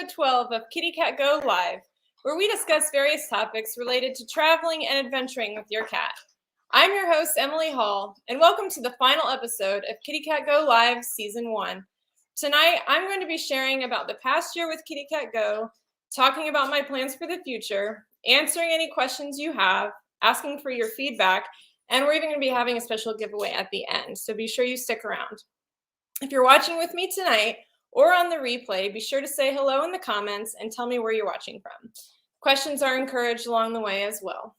episode 12 of KittyCatGO Live, where we discuss various topics related to traveling and adventuring with your cat. I'm your host, Emily Hall, and welcome to the final episode of KittyCatGO Live Season 1. Tonight, I'm going to be sharing about the past year with KittyCatGO, talking about my plans for the future, answering any questions you have, asking for your feedback, and we're even going to be having a special giveaway at the end, so be sure you stick around. If you're watching with me tonight or on the replay, be sure to say hello in the comments and tell me where you're watching from. Questions are encouraged along the way as well.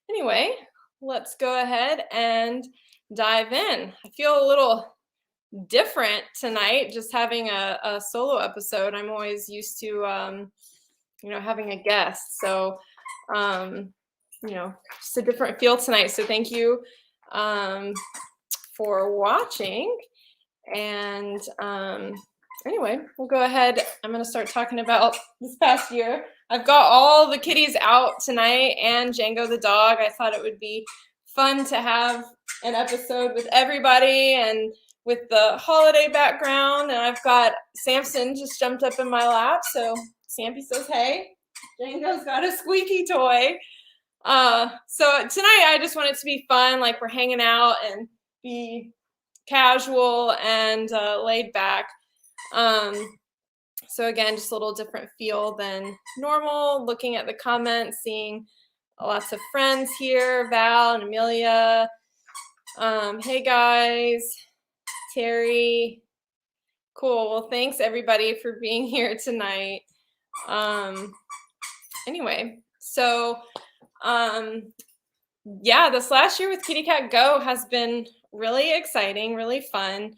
Anyway, let's go ahead and dive in. I feel a little different tonight, just having a solo episode. I'm always used to, having a guest. So, just a different feel tonight. So thank you for watching. And anyway, we'll go ahead. I'm going to start talking about this past year. I've got all the kitties out tonight and Django the dog. I thought it would be fun to have an episode with everybody and with the holiday background. And I've got Samson just jumped up in my lap. So Sampy says, hey. Django's got a squeaky toy. So tonight I just want it to be fun, like we're hanging out and be casual and laid back. So again, just a little different feel than normal. Looking at the comments, seeing lots of friends here, Val and Amelia. Hey guys, Terry. Cool. Well, thanks everybody for being here tonight. Anyway, so yeah, this last year with KittyCatGO has been really exciting, really fun.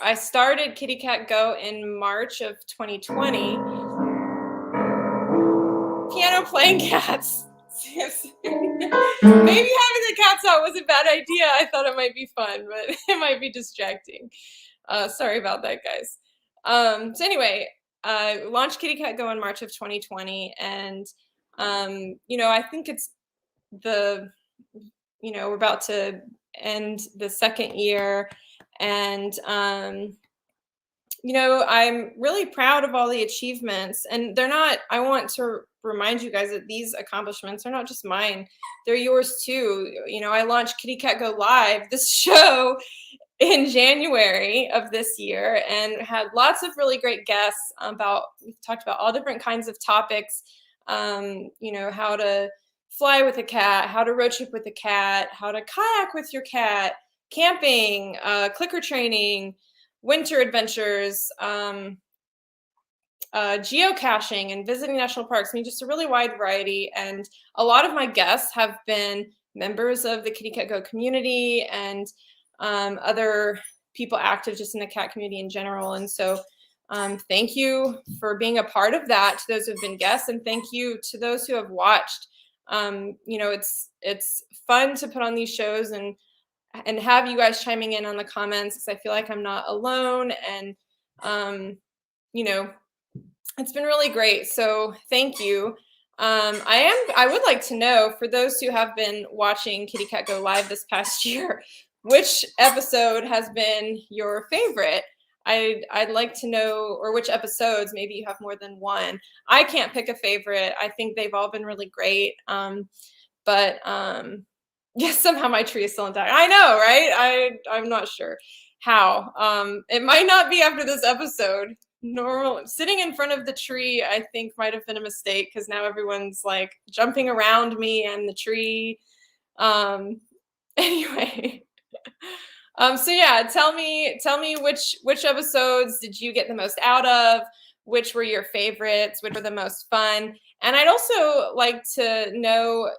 I started KittyCatGO in March of 2020. Piano playing cats. Maybe having the cats out was a bad idea. I thought it might be fun, but it might be distracting. Sorry about that, guys. So anyway, I launched KittyCatGO in March of 2020, and I think it's we're about to end the second year, and I'm really proud of all the achievements, and they're not, I want to remind you guys that these accomplishments are not just mine, they're yours too. I launched KittyCatGO Live, this show, in January of this year, and had lots of really great guests we've talked about all different kinds of topics, how to fly with a cat, how to road trip with a cat, how to kayak with your cat, camping, clicker training, winter adventures, geocaching, and visiting national parks. I mean, just a really wide variety. And a lot of my guests have been members of the KittyCatGO community and other people active just in the cat community in general. And so thank you for being a part of that, to those who have been guests, and thank you to those who have watched. It's fun to put on these shows and have you guys chiming in on the comments, because I feel like I'm not alone, and it's been really great. So thank you. I would like to know, for those who have been watching KittyCatGO Live this past year, which episode has been your favorite? I'd like to know, or which episodes, maybe you have more than one. I can't pick a favorite. I think they've all been really great. Yes, somehow my tree is still intact. I know, right? I'm not sure how. It might not be after this episode. Sitting in front of the tree, I think, might have been a mistake, because now everyone's like jumping around me and the tree. Anyway. So yeah, tell me which episodes did you get the most out of? Which were your favorites? Which were the most fun? And I'd also like to know,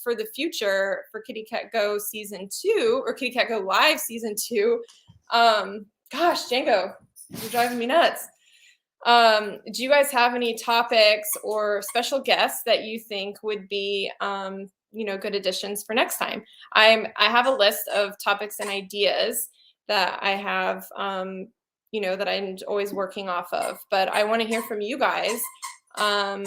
for the future, for KittyCatGO Season 2 or KittyCatGO Live Season 2. Gosh, Django, you're driving me nuts. Do you guys have any topics or special guests that you think would be good additions for next time? I have a list of topics and ideas that I have, that I'm always working off of, but I want to hear from you guys on,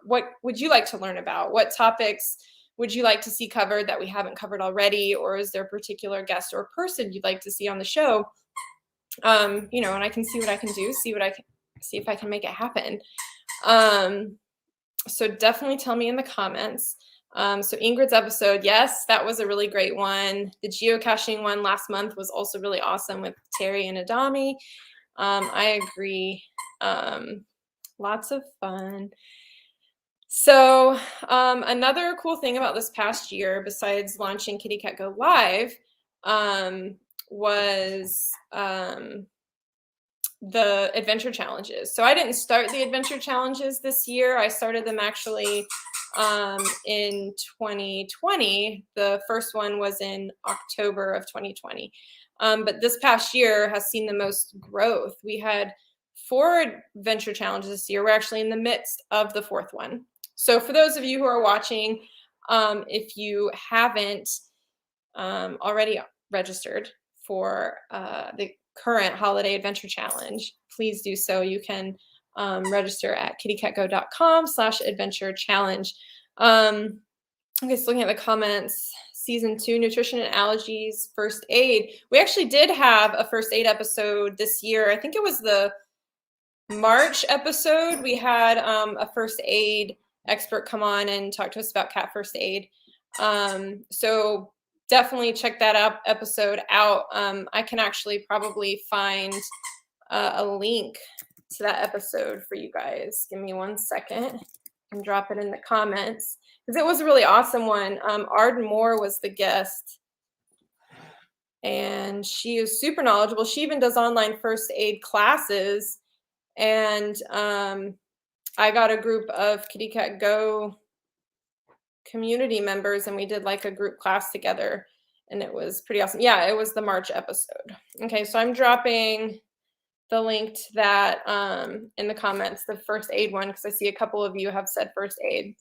what would you like to learn about? What topics would you like to see covered that we haven't covered already? Or is there a particular guest or person you'd like to see on the show? you know, and I can see what I can do, see if I can make it happen. So definitely tell me in the comments. So Ingrid's episode, yes, that was a really great one. The geocaching one last month was also really awesome with Terry and Adami. I agree. Lots of fun. So another cool thing about this past year, besides launching KittyCatGO Live, was the adventure challenges. So I didn't start the adventure challenges this year. I started them actually in 2020. The first one was in October of 2020. But this past year has seen the most growth. We had 4 adventure challenges this year. We're actually in the midst of the 4th one. So for those of you who are watching, if you haven't already registered for the current holiday adventure challenge, please do so. You can register at kittycatgo.com/adventure challenge. Okay, so looking at the comments, season 2, nutrition and allergies, first aid. We actually did have a first aid episode this year. I think it was the March episode. We had a first aid expert come on and talk to us about cat first aid. So definitely check that episode out. I can actually probably find a link to that episode for you guys. Give me 1 second and drop it in the comments, because it was a really awesome one. Arden Moore was the guest, and she is super knowledgeable. She even does online first aid classes, and I got a group of KittyCatGO community members, and we did like a group class together, and it was pretty awesome. Yeah, it was the March episode. Okay, so I'm dropping the link to that in the comments, the first aid one, because I see a couple of you have said first aid.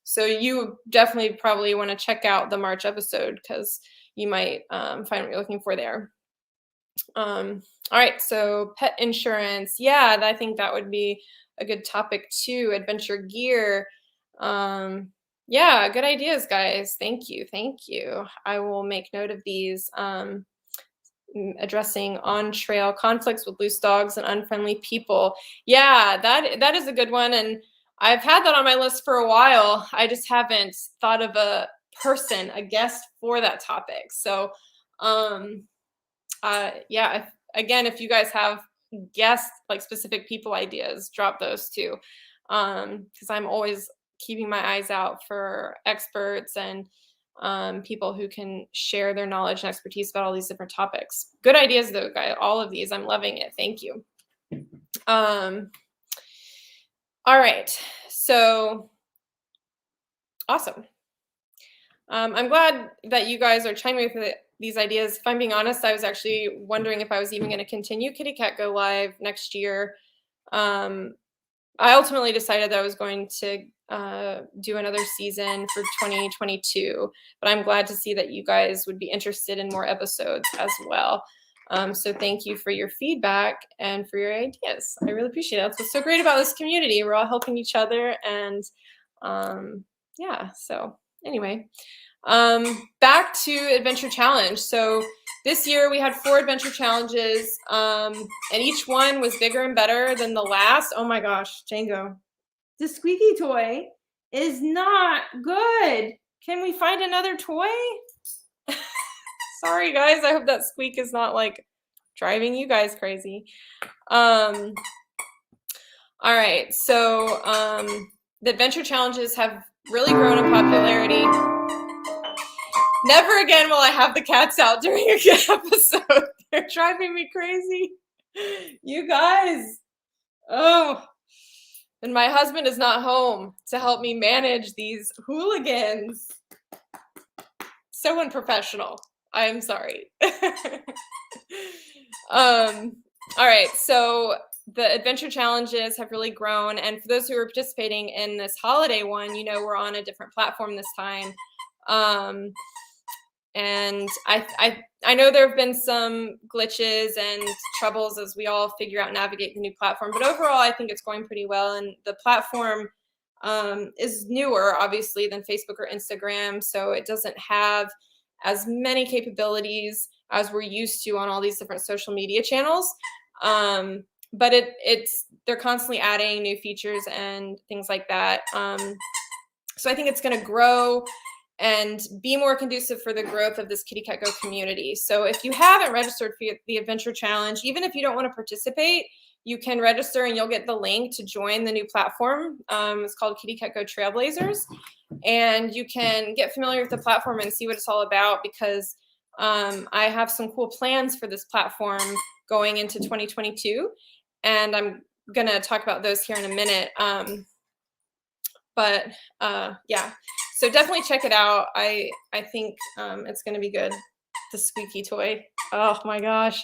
So you definitely probably want to check out the March episode, because you might find what you're looking for there. All right, so pet insurance. Yeah, I think that would be a good topic too. Adventure gear. Yeah, good ideas, guys. Thank you. Thank you. I will make note of these. Addressing on-trail conflicts with loose dogs and unfriendly people. Yeah, that is a good one, and I've had that on my list for a while. I just haven't thought of a person, a guest for that topic. So, yeah, again, if you guys have guest, like specific people ideas, drop those too, because I'm always keeping my eyes out for experts and people who can share their knowledge and expertise about all these different topics. Good ideas though, guys. All of these, I'm loving it. Thank you. All right, so awesome. I'm glad that you guys are chiming with these ideas. If I'm being honest, I was actually wondering if I was even going to continue KittyCatGO Live next year. I ultimately decided that I was going to do another season for 2022, but I'm glad to see that you guys would be interested in more episodes as well. So thank you for your feedback and for your ideas. I really appreciate it. That's what's so great about this community. We're all helping each other, and yeah, so anyway, back to Adventure Challenge. So this year we had 4 adventure challenges, and each one was bigger and better than the last. Oh my gosh, Django. The squeaky toy is not good. Can we find another toy? Sorry, guys. I hope that squeak is not like driving you guys crazy. All right. So the adventure challenges have really grown in popularity. Never again will I have the cats out during a good episode. They're driving me crazy. You guys. Oh. And my husband is not home to help me manage these hooligans. So unprofessional. I am sorry. All right, so the adventure challenges have really grown. And for those who are participating in this holiday one, you know we're on a different platform this time. And I know there have been some glitches and troubles as we all figure out and navigate the new platform, but overall I think it's going pretty well. And the platform is newer, obviously, than Facebook or Instagram, so it doesn't have as many capabilities as we're used to on all these different social media channels. But they're constantly adding new features and things like that. So I think it's going to grow and be more conducive for the growth of this KittyCatGO community. So if you haven't registered for the Adventure Challenge, even if you don't want to participate, you can register and you'll get the link to join the new platform. It's called KittyCatGO Trailblazers. And you can get familiar with the platform and see what it's all about, because I have some cool plans for this platform going into 2022. And I'm going to talk about those here in a minute. Yeah, so definitely check it out. I think it's going to be good. The squeaky toy. Oh my gosh.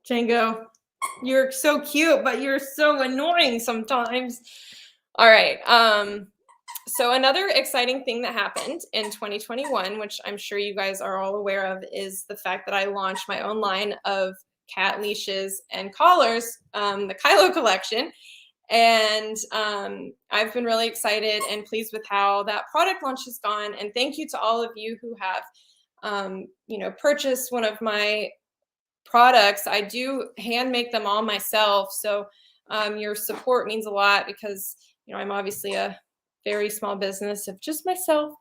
Django, you're so cute, but you're so annoying sometimes. All right. So another exciting thing that happened in 2021, which I'm sure you guys are all aware of, is the fact that I launched my own line of cat leashes and collars, the Kylo collection. And I've been really excited and pleased with how that product launch has gone. And thank you to all of you who have, purchased one of my products. I do hand make them all myself. So your support means a lot, because, I'm obviously a very small business of just myself,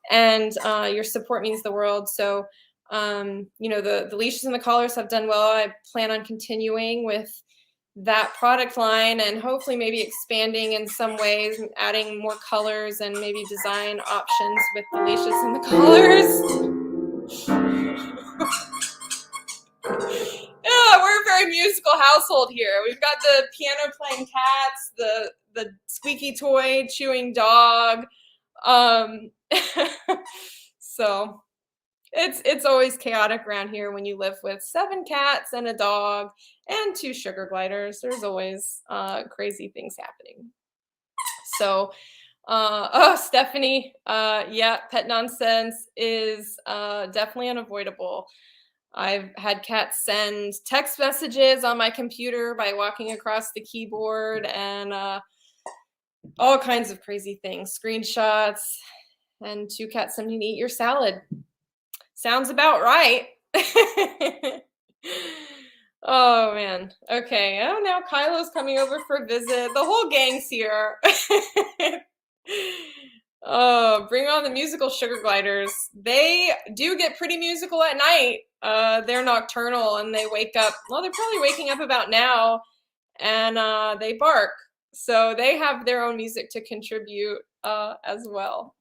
and your support means the world. So, the leashes and the collars have done well. I plan on continuing with that product line and hopefully maybe expanding in some ways, and adding more colors and maybe design options with the leashes and the collars. Yeah, we're a very musical household here. We've got the piano playing cats, the squeaky toy chewing dog. So it's always chaotic around here when you live with 7 cats and a dog and 2 sugar gliders. There's always crazy things happening. So, Stephanie, yeah, pet nonsense is definitely unavoidable. I've had cats send text messages on my computer by walking across the keyboard, and all kinds of crazy things, screenshots, and 2 cats sending to eat your salad. Sounds about right. Oh man. Okay. Oh, now Kylo's coming over for a visit. The whole gang's here. Oh, bring on the musical sugar gliders. They do get pretty musical at night. They're nocturnal and they wake up. Well, they're probably waking up about now, and they bark. So they have their own music to contribute as well.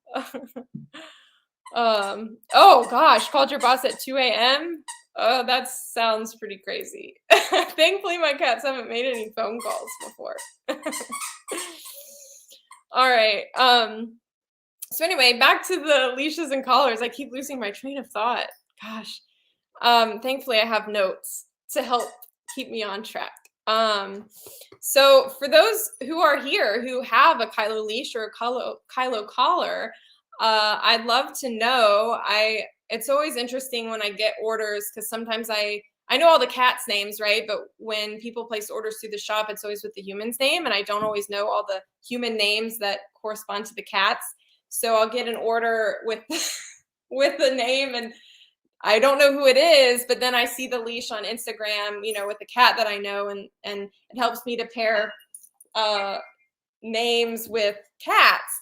Oh gosh, called your boss at 2 a.m. Oh, that sounds pretty crazy. Thankfully, my cats haven't made any phone calls before. All right. So anyway, back to the leashes and collars. I keep losing my train of thought. Gosh. Thankfully, I have notes to help keep me on track. So for those who are here who have a Kylo leash or a Kylo collar, I'd love to know. It's always interesting when I get orders, because sometimes I know all the cats' names, right? But when people place orders through the shop, it's always with the human's name, and I don't always know all the human names that correspond to the cats. So I'll get an order with with the name, and I don't know who it is, but then I see the leash on Instagram, with the cat that I know, and it helps me to pair names with cats.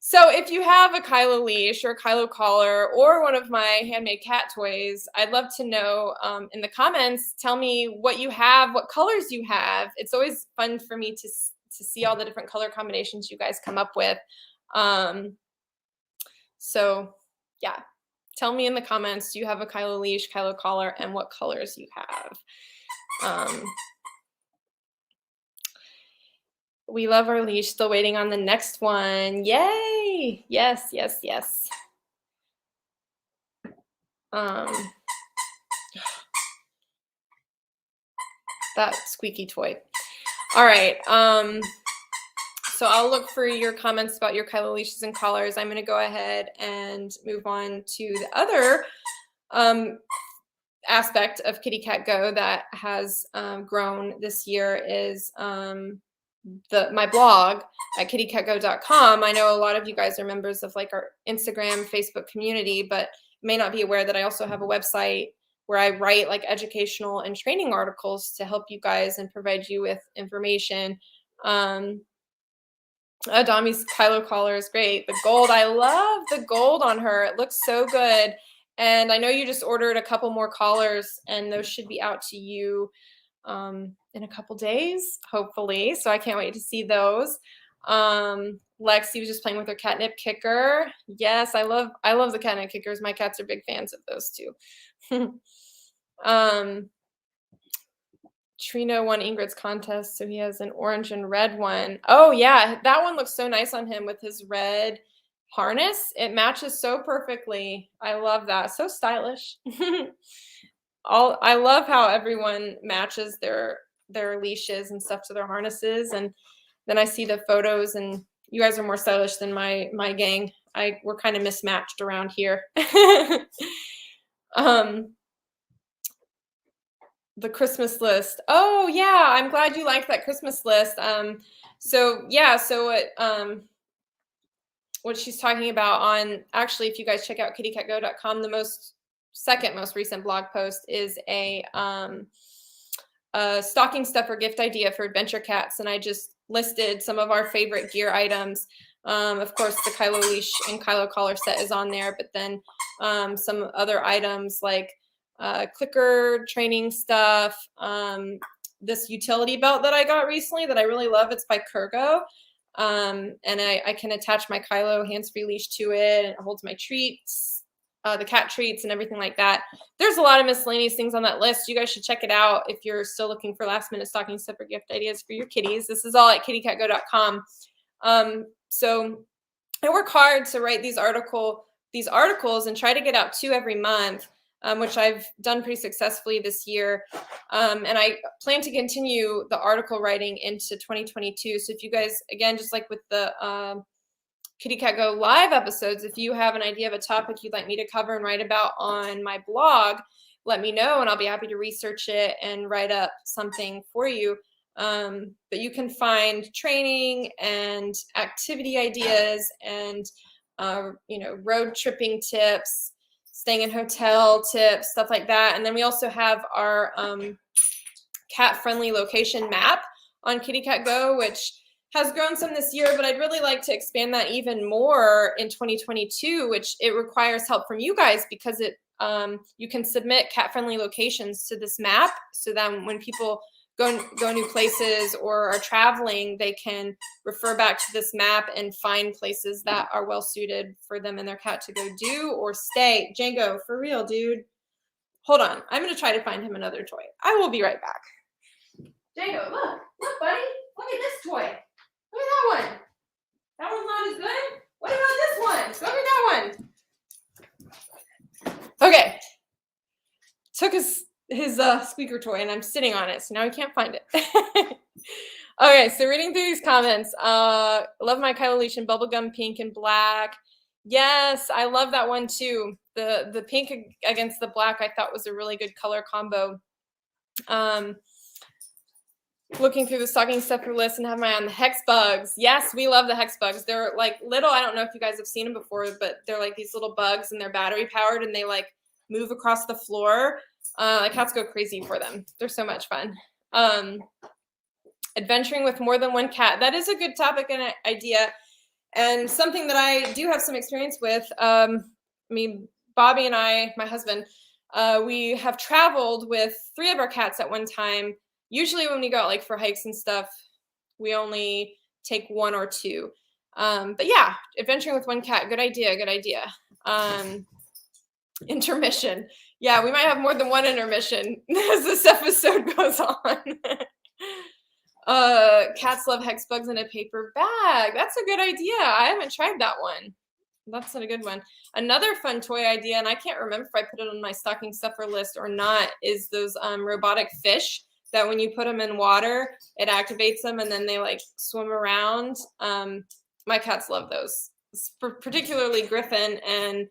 So if you have a Kylo leash or a Kylo collar or one of my handmade cat toys, I'd love to know in the comments. Tell me what you have, what colors you have. It's always fun for me to see all the different color combinations you guys come up with. So yeah, tell me in the comments, do you have a Kylo leash, Kylo collar, and what colors you have. We love our leash. Still waiting on the next one. Yay! Yes, yes, yes. That squeaky toy. All right. So I'll look for your comments about your Kylo leashes and collars. I'm going to go ahead and move on to the other aspect of KittyCatGO that has grown this year is my blog at KittyCatGO.com. I know a lot of you guys are members of like our Instagram, Facebook community, but may not be aware that I also have a website where I write like educational and training articles to help you guys and provide you with information. Adami's Kylo collar is great. The gold, I love the gold on her. It looks so good. And I know you just ordered a couple more collars, and those should be out to you in a couple days, hopefully. So I can't wait to see those. Lexi was just playing with her catnip kicker. Yes, I love the catnip kickers. My cats are big fans of those too. Trino won Ingrid's contest, so he has an orange and red one. Oh yeah, that one looks so nice on him with his red harness. It matches so perfectly. I love that. So stylish. I love how everyone matches their leashes and stuff to their harnesses, and then I see the photos, and you guys are more stylish than my gang. We're kind of mismatched around here. The Christmas list. Oh yeah, I'm glad you liked that Christmas list. So what she's talking about on, actually, if you guys check out KittyCatGO.com, the second most recent blog post is a stocking stuffer gift idea for adventure cats, and I just listed some of our favorite gear items. Of course, the Kylo leash and Kylo collar set is on there, but then some other items like clicker training stuff, this utility belt that I got recently that I really love. It's by KittyCatGO, and I can attach my Kylo hands-free leash to it, and it holds my treats, the cat treats and everything like that. There's a lot of miscellaneous things on that list. You guys should check it out if you're still looking for last-minute stocking stuffer gift ideas for your kitties. This is all at KittyCatGO.com. So I work hard to write these articles and try to get out 2 every month, which I've done pretty successfully this year. And I plan to continue the article writing into 2022. So if you guys, again, just like with the KittyCatGO live episodes, if you have an idea of a topic you'd like me to cover and write about on my blog, let me know, and I'll be happy to research it and write up something for you. But you can find training and activity ideas and road tripping tips, staying in hotel tips, stuff like that. And then we also have our cat-friendly location map on KittyCatGO, which has grown some this year, but I'd really like to expand that even more in 2022, which it requires help from you guys, because you can submit cat-friendly locations to this map, so that when people go new places or are traveling, they can refer back to this map and find places that are well suited for them and their cat to go do or stay. Django, for real, dude. Hold on. I'm going to try to find him another toy. I will be right back. Django, look, buddy. Look at this toy. Look at that one. That one's not as good. What about this one? Look at that one. Okay. Took his squeaker toy, and I'm sitting on it, so now I can't find it. Okay, so reading through these comments. Love my Kylo leash in bubblegum pink and black. Yes, I love that one too. The pink against the black I thought was a really good color combo. Looking through the stocking stuffer list and have my eye on the hex bugs. Yes, we love the hex bugs. They're like little, I don't know if you guys have seen them before, but they're like these little bugs, and they're battery powered, and they like move across the floor. The cats go crazy for them. They're so much fun. Adventuring with more than one cat. That is a good topic and idea, and something that I do have some experience with. Bobby and I, my husband, we have traveled with 3 of our cats at one time. Usually when we go out like for hikes and stuff, we only take 1 or 2. But yeah, adventuring with one cat. Good idea. Good idea. Intermission. Yeah, we might have more than one intermission as this episode goes on. Cats love hex bugs in a paper bag. That's a good idea. I haven't tried that one. That's a good one. Another fun toy idea, and I can't remember if I put it on my stocking stuffer list or not, is those robotic fish that when you put them in water, it activates them, and then they like swim around. My cats love those, particularly Griffin and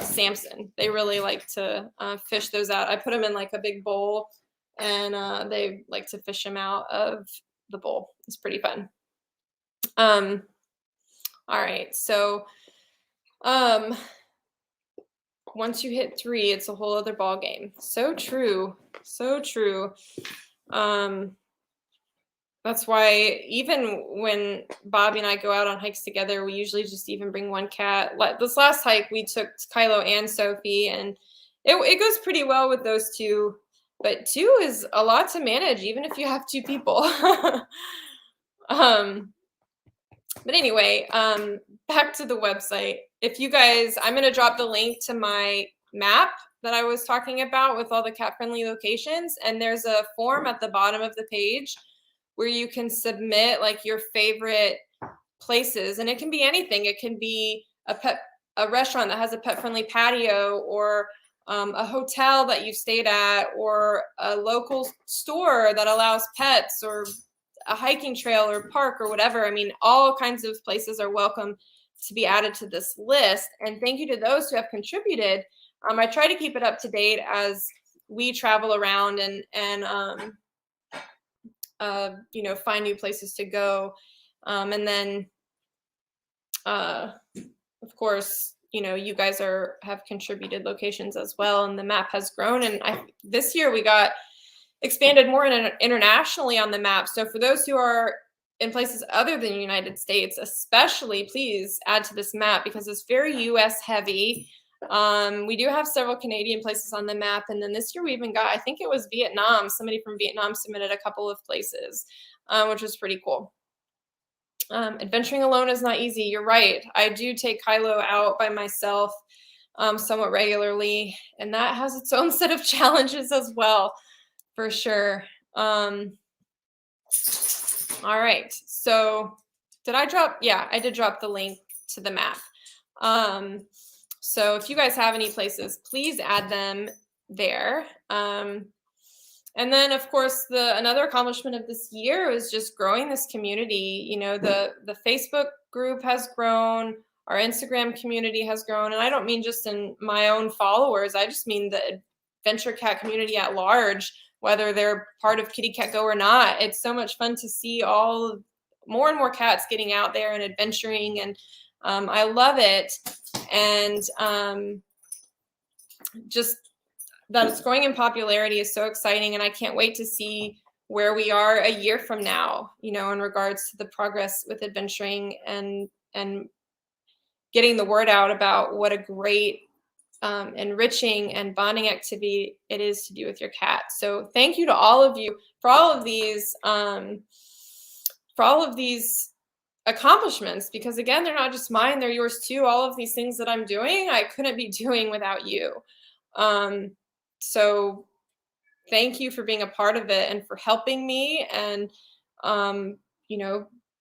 Samson. They really like to fish those out. I put them in like a big bowl, and they like to fish them out of the bowl. It's pretty fun. All right, so once you hit 3, it's a whole other ball game. So true, so true. That's why even when Bobby and I go out on hikes together, we usually just even bring one cat. This last hike, we took Kylo and Sophie, and it goes pretty well with those two. But 2 is a lot to manage, even if you have 2 people. But anyway, back to the website. If you guys, I'm going to drop the link to my map that I was talking about with all the cat-friendly locations, and there's a form at the bottom of the page where you can submit like your favorite places, and it can be anything. It can be a restaurant that has a pet-friendly patio, or a hotel that you stayed at, or a local store that allows pets, or a hiking trail or park or whatever. I mean, all kinds of places are welcome to be added to this list. And thank you to those who have contributed. I try to keep it up to date as we travel around and find new places to go. And then, of course, you guys have contributed locations as well, and the map has grown. And this year we got expanded more internationally on the map. So for those who are in places other than the United States, especially, please add to this map because it's very US heavy. We do have several Canadian places on the map. And then this year we even got, I think it was Vietnam. Somebody from Vietnam submitted a couple of places, which was pretty cool. Adventuring alone is not easy. You're right. I do take Kylo out by myself somewhat regularly, and that has its own set of challenges as well, for sure. All right. So did I drop? Yeah, I did drop the link to the map. So if you guys have any places, please add them there. And then, of course, another accomplishment of this year is just growing this community. The Facebook group has grown, our Instagram community has grown, and I don't mean just in my own followers. I just mean the adventure cat community at large, whether they're part of KittyCatGO or not. It's so much fun to see more and more cats getting out there and adventuring, and I love it. And just that it's growing in popularity is so exciting, and I can't wait to see where we are a year from now, in regards to the progress with adventuring and getting the word out about what a great enriching and bonding activity it is to do with your cat. So thank you to all of you for all of these accomplishments, because again, they're not just mine, they're yours too. All of these things that I'm doing, I couldn't be doing without you. So thank you for being a part of it and for helping me and,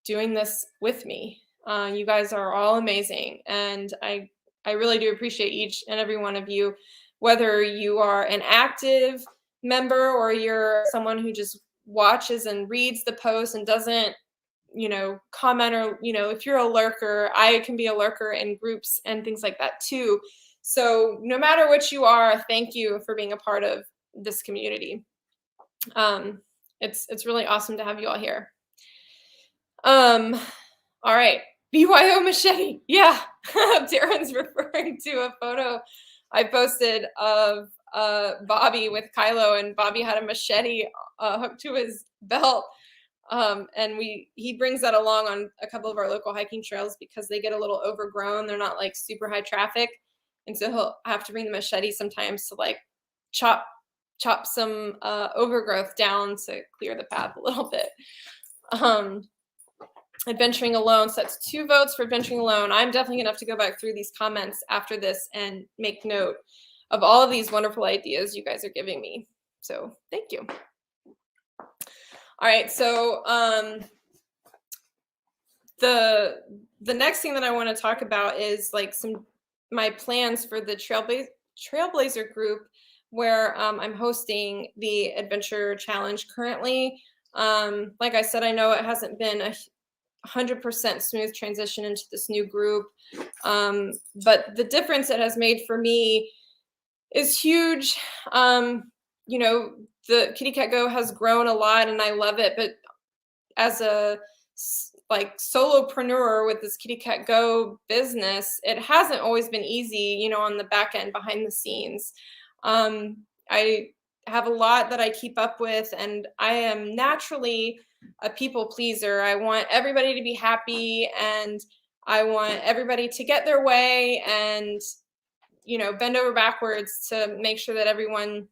doing this with me. You guys are all amazing. And I really do appreciate each and every one of you, whether you are an active member or you're someone who just watches and reads the post and doesn't, comment, or, if you're a lurker. I can be a lurker in groups and things like that too. So no matter what you are, thank you for being a part of this community. It's really awesome to have you all here. All right. BYO machete. Yeah. Darren's referring to a photo I posted of Bobby with Kylo, and Bobby had a machete hooked to his belt. And he brings that along on a couple of our local hiking trails because they get a little overgrown. They're not like super high traffic. And so he'll have to bring the machete sometimes to like chop some overgrowth down to clear the path a little bit. Adventuring alone. So that's 2 votes for adventuring alone. I'm definitely gonna have to go back through these comments after this and make note of all of these wonderful ideas you guys are giving me. So thank you. All right, so the next thing that I want to talk about is like my plans for the Trailblazer Group, where I'm hosting the Adventure Challenge currently. Like I said, I know it hasn't been a 100% smooth transition into this new group, but the difference it has made for me is huge. The KittyCatGO has grown a lot and I love it, but as a like solopreneur with this KittyCatGO business, it hasn't always been easy, you know, on the back end behind the scenes. I have a lot that I keep up with, and I am naturally a people pleaser. I want everybody to be happy, and I want everybody to get their way, and, you know, bend over backwards to make sure that everyone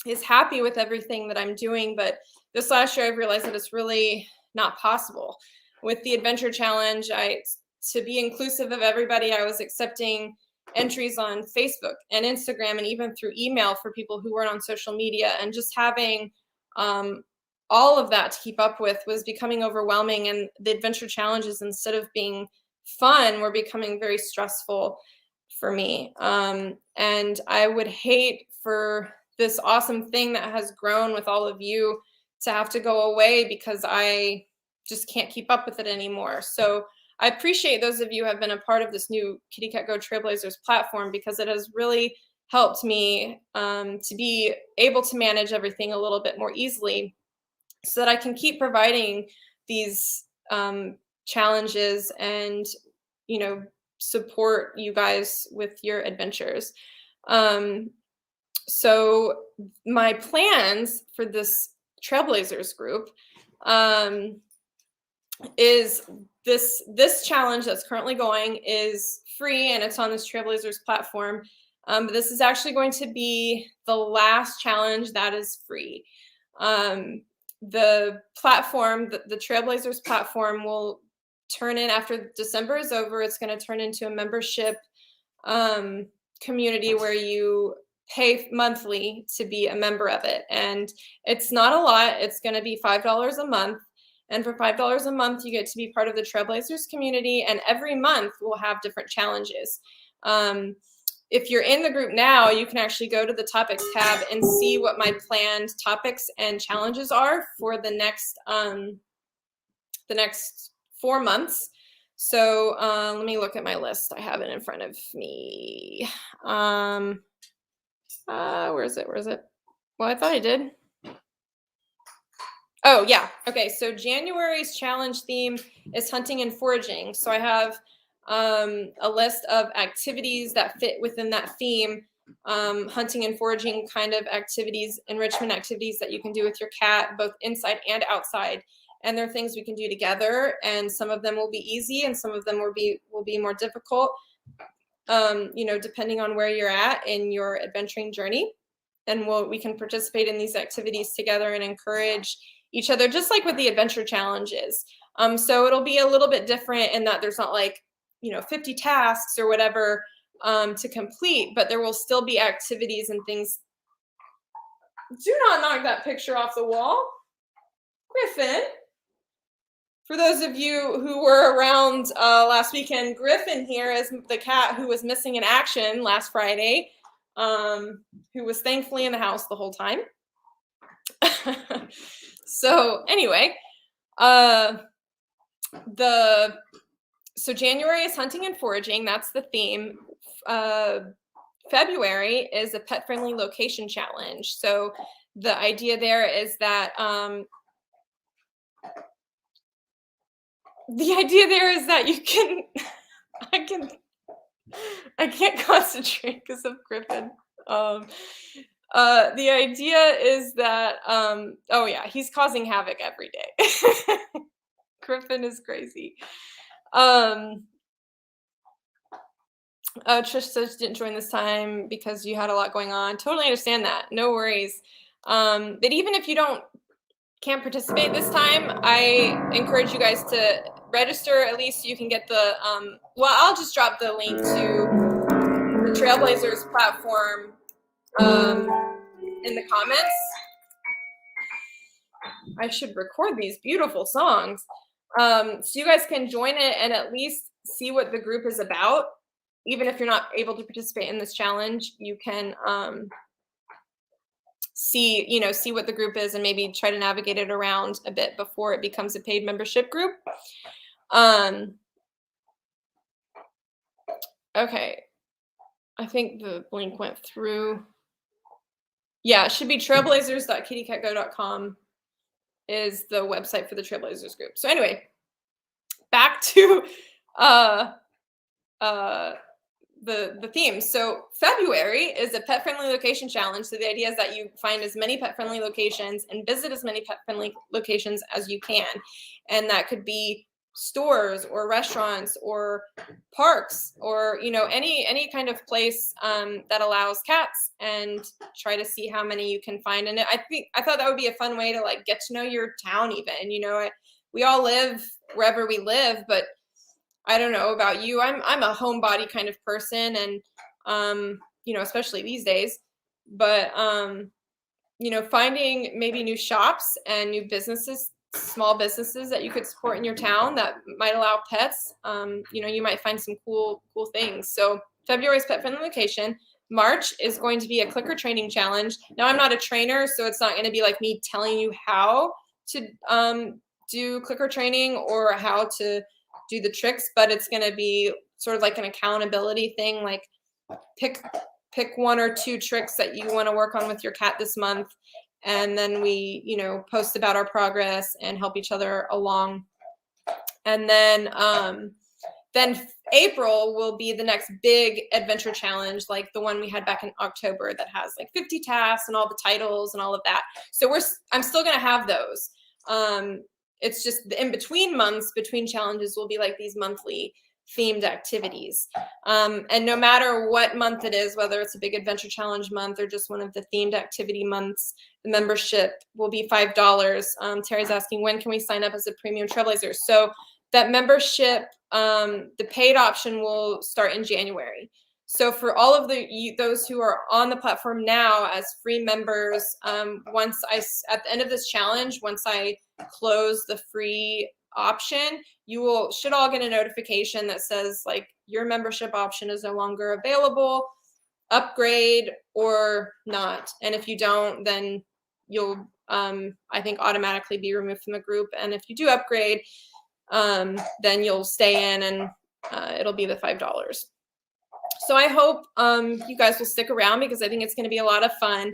is happy with everything that I'm doing. But this last year, I've realized that it's really not possible. With the Adventure Challenge, to be inclusive of everybody, I was accepting entries on Facebook and Instagram and even through email for people who weren't on social media, and just having all of that to keep up with was becoming overwhelming. And the Adventure Challenges, instead of being fun, were becoming very stressful for me. And I would hate for this awesome thing that has grown with all of you to have to go away because I just can't keep up with it anymore. So I appreciate those of you who have been a part of this new KittyCatGO Trailblazers platform, because it has really helped me to be able to manage everything a little bit more easily, so that I can keep providing these challenges and, you know, support you guys with your adventures. So my plans for this Trailblazers group is this challenge that's currently going is free, and it's on this Trailblazers platform. But this is actually going to be the last challenge that is free. The platform, the Trailblazers platform, will turn in after December is over. It's going to turn into a membership community where you pay monthly to be a member of it. And it's not a lot. It's going to be $5 a month. And for $5 a month, you get to be part of the Trailblazers community. And every month we'll have different challenges. If you're in the group now, you can actually go to the topics tab and see what my planned topics and challenges are for the next 4 months. So let me look at my list. I have it in front of me. Where is it? Well, I thought I did. Oh, yeah. Okay, so January's challenge theme is hunting and foraging. So I have a list of activities that fit within that theme, hunting and foraging kind of activities, enrichment activities that you can do with your cat, both inside and outside. And there are things we can do together, and some of them will be easy and some of them will be more difficult, you know, depending on where you're at in your adventuring journey. And we can participate in these activities together and encourage each other, just like with the adventure challenges. So it'll be a little bit different in that there's not like, you know, 50 tasks or whatever to complete, but there will still be activities and things. Do not knock that picture off the wall, Griffin. For those of you who were around last weekend, Griffin here is the cat who was missing in action last Friday, who was thankfully in the house the whole time. So anyway, so January is hunting and foraging. That's the theme. February is a pet-friendly location challenge. So the idea there is that you can, I can't concentrate because of Griffin. The idea is that, oh yeah, he's causing havoc every day. Griffin is crazy. Trish says didn't join this time because you had a lot going on. Totally understand that. No worries. But even if you can't participate this time, I encourage you guys to register at least so you can get the, well, I'll just drop the link to the Trailblazers platform in the comments. I should record these beautiful songs. So you guys can join it and at least see what the group is about. Even if you're not able to participate in this challenge, you can see what the group is and maybe try to navigate it around a bit before it becomes a paid membership group. Okay, I think the link went through. Yeah, it should be trailblazers.kittycatgo.com. is the website for the Trailblazers group. So anyway, back to the theme. So February is a pet-friendly location challenge. So the idea is that you find as many pet-friendly locations and visit as many pet-friendly locations as you can. And that could be stores or restaurants or parks or, you know, any kind of place that allows cats, and try to see how many you can find. And I thought that would be a fun way to like get to know your town even, you know. We all live wherever we live, but I don't know about you. I'm a homebody kind of person, and you know, especially these days. But you know, finding maybe new shops and new businesses, small businesses that you could support in your town that might allow pets. You know, you might find some cool things. So February's pet friendly location. March is going to be a clicker training challenge. Now I'm not a trainer, so it's not going to be like me telling you how to do clicker training or how to do the tricks, but it's going to be sort of like an accountability thing. Like pick 1 or 2 tricks that you want to work on with your cat this month, and then we, you know, post about our progress and help each other along. And then April will be the next big adventure challenge, like the one we had back in October that has like 50 tasks and all the titles and all of that. So I'm still going to have those. It's just the in-between months between challenges will be like these monthly themed activities. And no matter what month it is, whether it's a big adventure challenge month or just one of the themed activity months, the membership will be $5. Terry's asking, when can we sign up as a premium Trailblazer? So that membership, the paid option will start in January. So for all of those who are on the platform now as free members, at the end of this challenge, once I close the free option, you should all get a notification that says like your membership option is no longer available, upgrade or not. And if you don't, then you'll I think automatically be removed from the group. And if you do upgrade, then you'll stay in, and it'll be the $5. So I hope you guys will stick around, because I think it's going to be a lot of fun.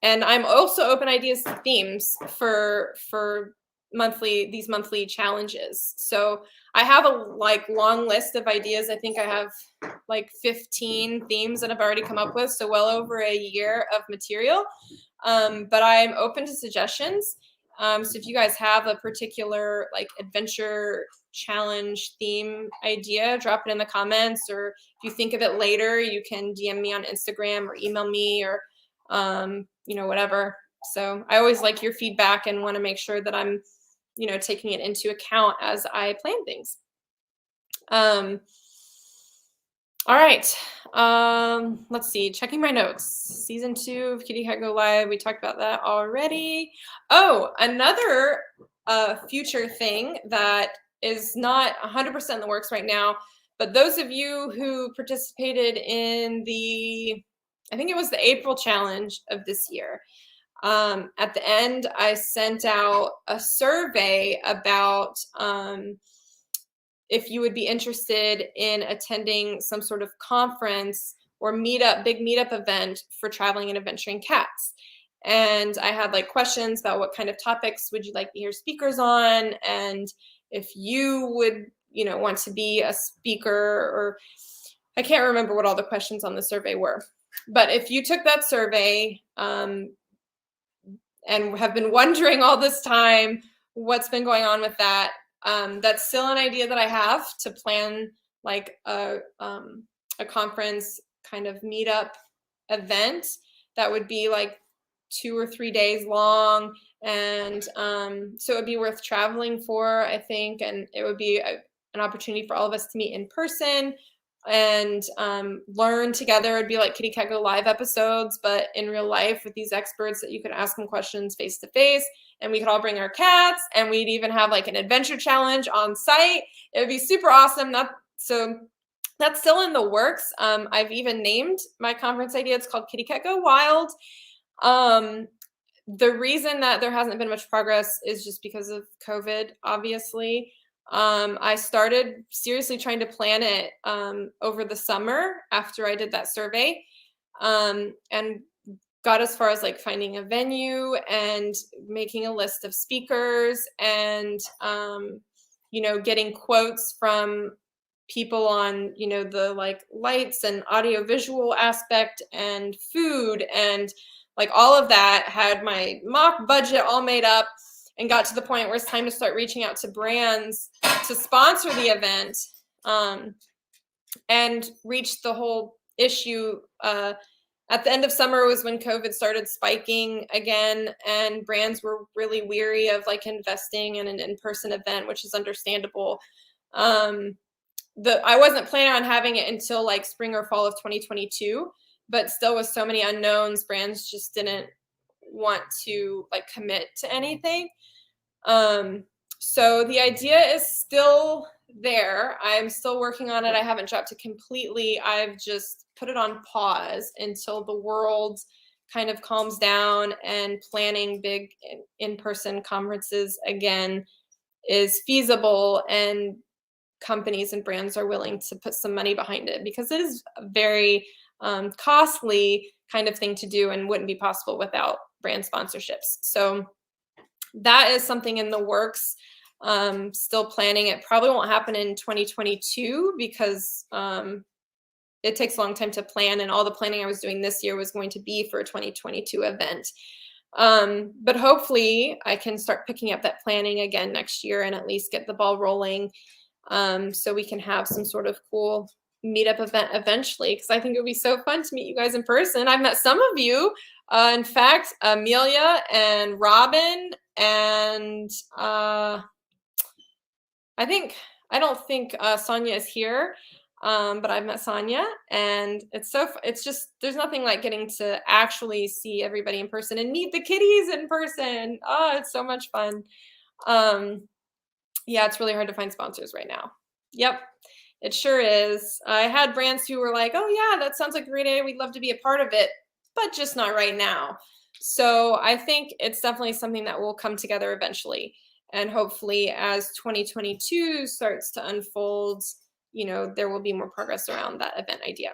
And I'm also open ideas to themes for these monthly challenges. So I have a long list of ideas. I think I have like 15 themes that I've already come up with, so well over a year of material. But I'm open to suggestions. So if you guys have a particular like adventure challenge theme idea, drop it in the comments, or if you think of it later, you can DM me on Instagram or email me, or you know, whatever. So I always like your feedback and want to make sure that I'm, you know, taking it into account as I plan things. All right. Let's see. Checking my notes. Season 2 of KittyCatGO Live. We talked about that already. Oh, another future thing that is not 100% in the works right now, but those of you who participated in I think it was the April challenge of this year. At the end, I sent out a survey about if you would be interested in attending some sort of conference or big meetup event for traveling and adventuring cats. And I had like questions about what kind of topics would you like to hear speakers on, and if you would, you know, want to be a speaker, or I can't remember what all the questions on the survey were. But if you took that survey and have been wondering all this time what's been going on with that, that's still an idea that I have to plan like a conference kind of meetup event that would be like 2 or 3 days long. And so it would be worth traveling for, I think, and it would be an opportunity for all of us to meet in person and learn together. It'd be like KittyCatGO Live episodes, but in real life with these experts that you could ask them questions face to face, and we could all bring our cats, and we'd even have like an adventure challenge on site. It would be super awesome. So that's still in the works. I've even named my conference idea. It's called KittyCatGO Wild. The reason that there hasn't been much progress is just because of COVID, obviously. I started seriously trying to plan it over the summer after I did that survey. And got as far as like finding a venue and making a list of speakers and, you know, getting quotes from people on, you know, the like lights and audio visual aspect and food and like all of that. Had my mock budget all made up and got to the point where it's time to start reaching out to brands to sponsor the event, and reached the whole issue. At the end of summer was when COVID started spiking again, and brands were really weary of like investing in an in-person event, which is understandable. I wasn't planning on having it until like spring or fall of 2022, but still with so many unknowns, brands just didn't want to like commit to anything. So the idea is still there. I'm still working on it. I haven't dropped it completely. I've just put it on pause until the world kind of calms down and planning big in-person conferences again is feasible and companies and brands are willing to put some money behind it, because it is a very costly kind of thing to do and wouldn't be possible without brand sponsorships. So that is something in the works. Still planning. It probably won't happen in 2022 because it takes a long time to plan, and all the planning I was doing this year was going to be for a 2022 event. But hopefully I can start picking up that planning again next year and at least get the ball rolling, so we can have some sort of cool meetup event eventually, because I think it would be so fun to meet you guys in person. I've met some of you. In fact, Amelia and Robin and I don't think Sonia is here, but I've met Sonia, and it's just, there's nothing like getting to actually see everybody in person and meet the kitties in person. Oh, it's so much fun. Yeah, it's really hard to find sponsors right now. Yep, it sure is. I had brands who were like, oh yeah, that sounds like a great idea. We'd love to be a part of it, but just not right now. So I think it's definitely something that will come together eventually. And hopefully as 2022 starts to unfold, you know, there will be more progress around that event idea.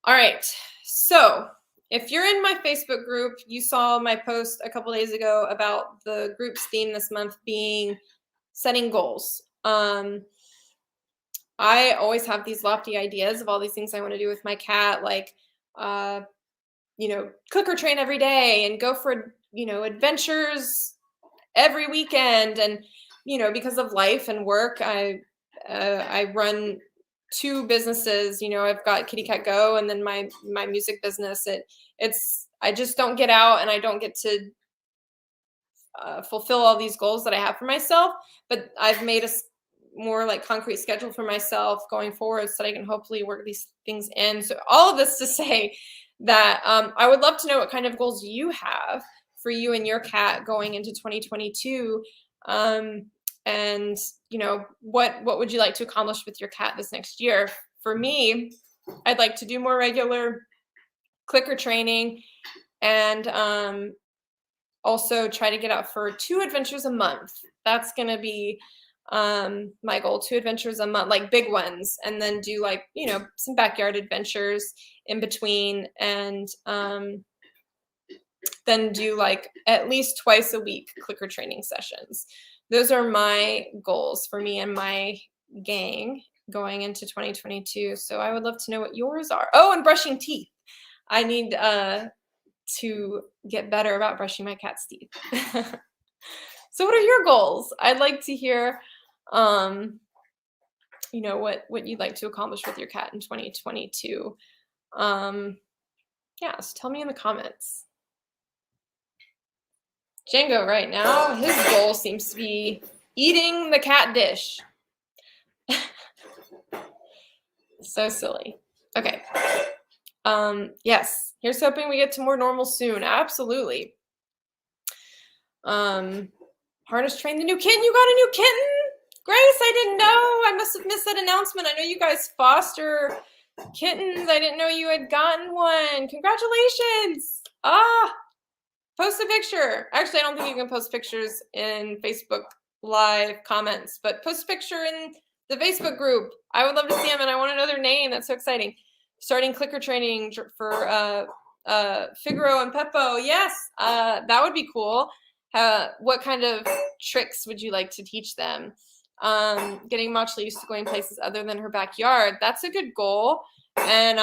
All right. So if you're in my Facebook group, you saw my post a couple days ago about the group's theme this month being setting goals. I always have these lofty ideas of all these things I want to do with my cat, like, you know, cook or train every day and go for, you know, adventures every weekend. And, you know, because of life and work, I run two businesses. You know, I've got KittyCatGO and then my music business. I just don't get out, and I don't get to fulfill all these goals that I have for myself. But I've made a more like concrete schedule for myself going forward so that I can hopefully work these things in. So all of this to say that I would love to know what kind of goals you have for you and your cat going into 2022. And, you know, what would you like to accomplish with your cat this next year? For me, I'd like to do more regular clicker training, and also try to get out for 2 adventures a month. That's going to be my goal, 2 adventures a month, like big ones, and then do like, you know, some backyard adventures in between, and then do like at least twice a week clicker training sessions. Those are my goals for me and my gang going into 2022. So I would love to know what yours are. Oh, and brushing teeth. I need to get better about brushing my cat's teeth. So what are your goals? I'd like to hear, you know, what you'd like to accomplish with your cat in 2022. Yeah, so tell me in the comments. Django right now, his goal seems to be eating the cat dish. So silly. Okay. Yes, here's hoping we get to more normal soon. Absolutely. Harness train the new kitten. You got a new kitten? Grace, I didn't know. I must have missed that announcement. I know you guys foster kittens. I didn't know you had gotten one. Congratulations. Post a picture. Actually, I don't think you can post pictures in Facebook Live comments, but post a picture in the Facebook group. I would love to see them, and I want to know their name. That's so exciting. starting clicker training for Figaro and Peppo. Yes, that would be cool. What kind of tricks would you like to teach them? Getting Machla used to going places other than her backyard. That's a good goal. And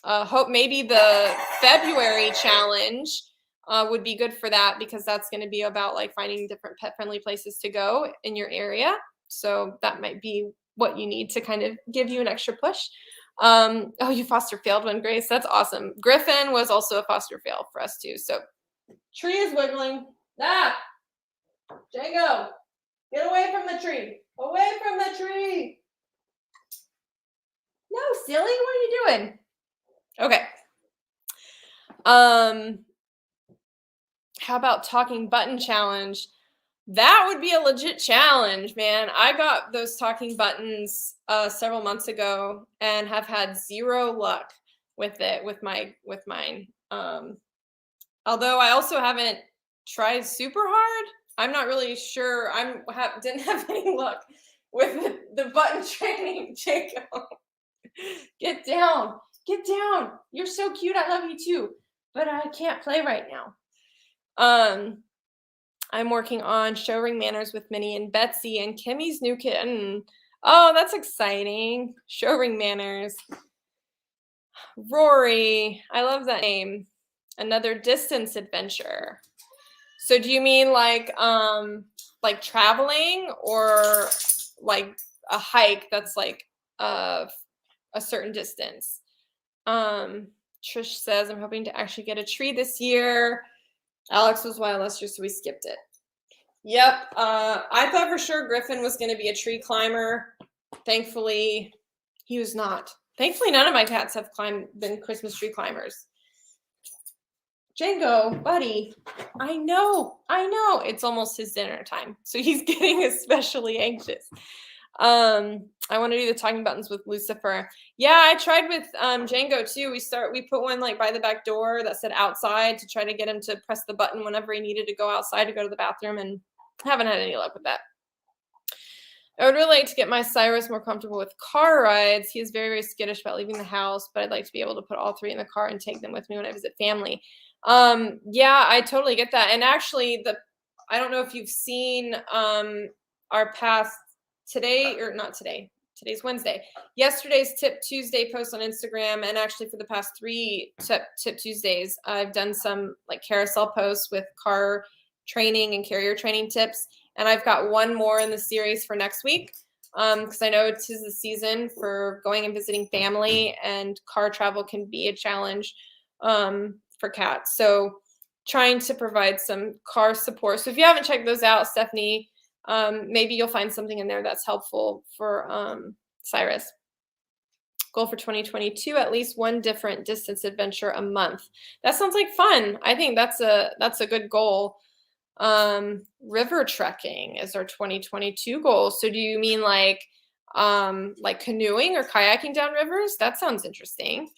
hope maybe the February challenge would be good for that, because that's going to be about like finding different pet-friendly places to go in your area. So that might be what you need to kind of give you an extra push. Oh, you foster failed one, Grace. That's awesome. Griffin was also a foster fail for us too. So tree is wiggling. Ah, Django, get away from the tree. Away from the tree. No, silly. What are you doing? Okay. How about talking button challenge? That would be a legit challenge, man. I got those talking buttons several months ago and have had zero luck with it with mine. Although I also haven't tried super hard. I'm not really sure. Didn't have any luck with the button training, Jacob. Get down. Get down. You're so cute. I love you too. But I can't play right now. I'm working on show ring manners with Minnie and Betsy and Kimmy's new kitten. Oh, that's exciting. Show ring manners. Rory. I love that name. Another distance adventure. So do you mean like traveling, or like a hike that's like a certain distance? Trish says, I'm hoping to actually get a tree this year. Alex was wild last year, so we skipped it. Yep. I thought for sure Griffin was going to be a tree climber. Thankfully, he was not. Thankfully, none of my cats have been Christmas tree climbers. Django, buddy, I know. It's almost his dinner time, so he's getting especially anxious. I want to do the talking buttons with Lucifer. Yeah, I tried with Django too. We put one like by the back door that said outside to try to get him to press the button whenever he needed to go outside to go to the bathroom, and haven't had any luck with that. I would really like to get my Cyrus more comfortable with car rides. He is very, very skittish about leaving the house, but I'd like to be able to put all three in the car and take them with me when I visit family. Yeah, I totally get that. And actually, I don't know if you've seen our past today's Wednesday. Yesterday's Tip Tuesday post on Instagram, and actually for the past 3 Tip Tuesdays, I've done some like carousel posts with car training and carrier training tips. And I've got one more in the series for next week, because I know 'tis the season for going and visiting family, and car travel can be a challenge for cats. So trying to provide some car support. So if you haven't checked those out, Stephanie, maybe you'll find something in there that's helpful for Cyrus. Goal for 2022, at least one different distance adventure a month. That sounds like fun. I think that's a good goal. River trekking is our 2022 goal. So do you mean like canoeing or kayaking down rivers? That sounds interesting.